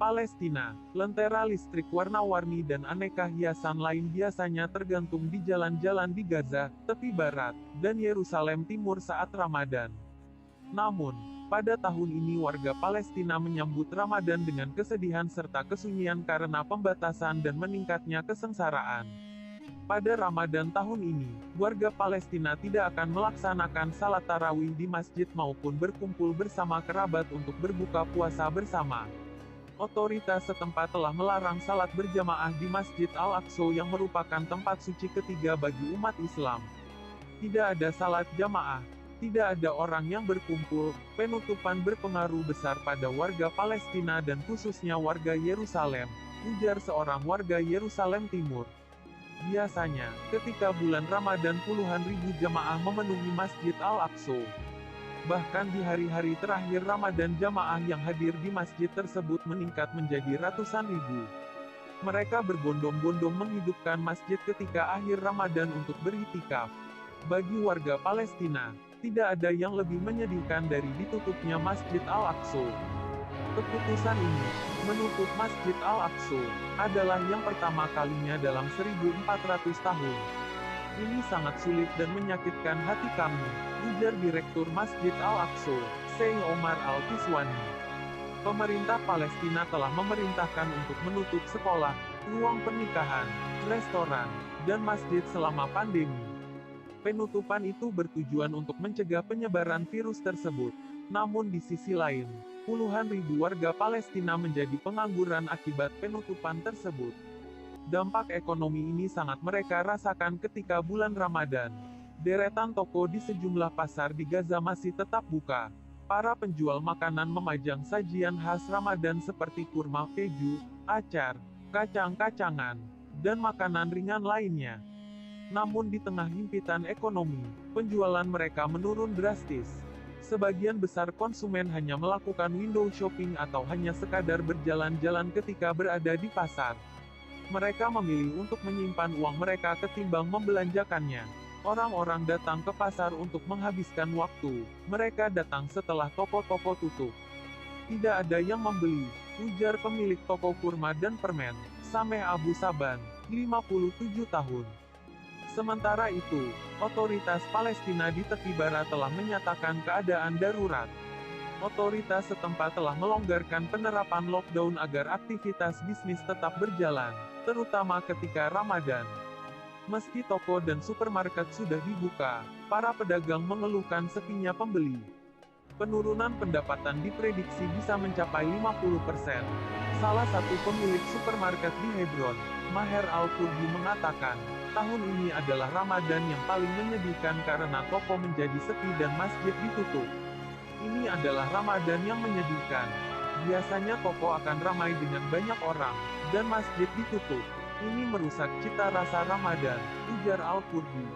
Palestina, lentera listrik warna-warni dan aneka hiasan lain biasanya tergantung di jalan-jalan di Gaza, tepi barat, dan Yerusalem Timur saat Ramadan. Namun, pada tahun ini warga Palestina menyambut Ramadan dengan kesedihan serta kesunyian karena pembatasan dan meningkatnya kesengsaraan. Pada Ramadan tahun ini, warga Palestina tidak akan melaksanakan salat tarawih di masjid maupun berkumpul bersama kerabat untuk berbuka puasa bersama. Otoritas setempat telah melarang salat berjamaah di Masjid Al-Aqsa yang merupakan tempat suci ketiga bagi umat Islam. Tidak ada salat jamaah, tidak ada orang yang berkumpul, penutupan berpengaruh besar pada warga Palestina dan khususnya warga Yerusalem, ujar seorang warga Yerusalem Timur. Biasanya, ketika bulan Ramadan puluhan ribu jamaah memenuhi Masjid Al-Aqsa. Bahkan di hari-hari terakhir Ramadan jamaah yang hadir di masjid tersebut meningkat menjadi ratusan ribu. Mereka berbondong-bondong menghidupkan masjid ketika akhir Ramadan untuk beriktikaf. Bagi warga Palestina, tidak ada yang lebih menyedihkan dari ditutupnya Masjid Al-Aqsa. Keputusan ini, menutup Masjid Al-Aqsa, adalah yang pertama kalinya dalam 1400 tahun. Ini sangat sulit dan menyakitkan hati kami, ujar Direktur Masjid Al-Aqsa, Sheikh Omar Al-Kiswani. Pemerintah Palestina telah memerintahkan untuk menutup sekolah, ruang pernikahan, restoran, dan masjid selama pandemi. Penutupan itu bertujuan untuk mencegah penyebaran virus tersebut. Namun di sisi lain, puluhan ribu warga Palestina menjadi pengangguran akibat penutupan tersebut. Dampak ekonomi ini sangat mereka rasakan ketika bulan Ramadan. Deretan toko di sejumlah pasar di Gaza masih tetap buka. Para penjual makanan memajang sajian khas Ramadan seperti kurma keju, acar, kacang-kacangan, dan makanan ringan lainnya. Namun di tengah himpitan ekonomi, penjualan mereka menurun drastis. Sebagian besar konsumen hanya melakukan window shopping atau hanya sekadar berjalan-jalan ketika berada di pasar. Mereka memilih untuk menyimpan uang mereka ketimbang membelanjakannya. Orang-orang datang ke pasar untuk menghabiskan waktu. Mereka datang setelah toko-toko tutup. Tidak ada yang membeli, ujar pemilik toko kurma dan permen, Sameh Abu Saban, 57 tahun. Sementara itu, otoritas Palestina di tepi barat telah menyatakan keadaan darurat. Otoritas setempat telah melonggarkan penerapan lockdown agar aktivitas bisnis tetap berjalan, terutama ketika Ramadan. Meski toko dan supermarket sudah dibuka, para pedagang mengeluhkan sepinya pembeli. Penurunan pendapatan diprediksi bisa mencapai 50%. Salah satu pemilik supermarket di Hebron, Maher Al-Kurdi mengatakan, tahun ini adalah Ramadan yang paling menyedihkan karena toko menjadi sepi dan masjid ditutup. Ini adalah Ramadan yang menyedihkan. Biasanya toko akan ramai dengan banyak orang, dan masjid ditutup. Ini merusak cita rasa Ramadan, ujar Al-Kurdi.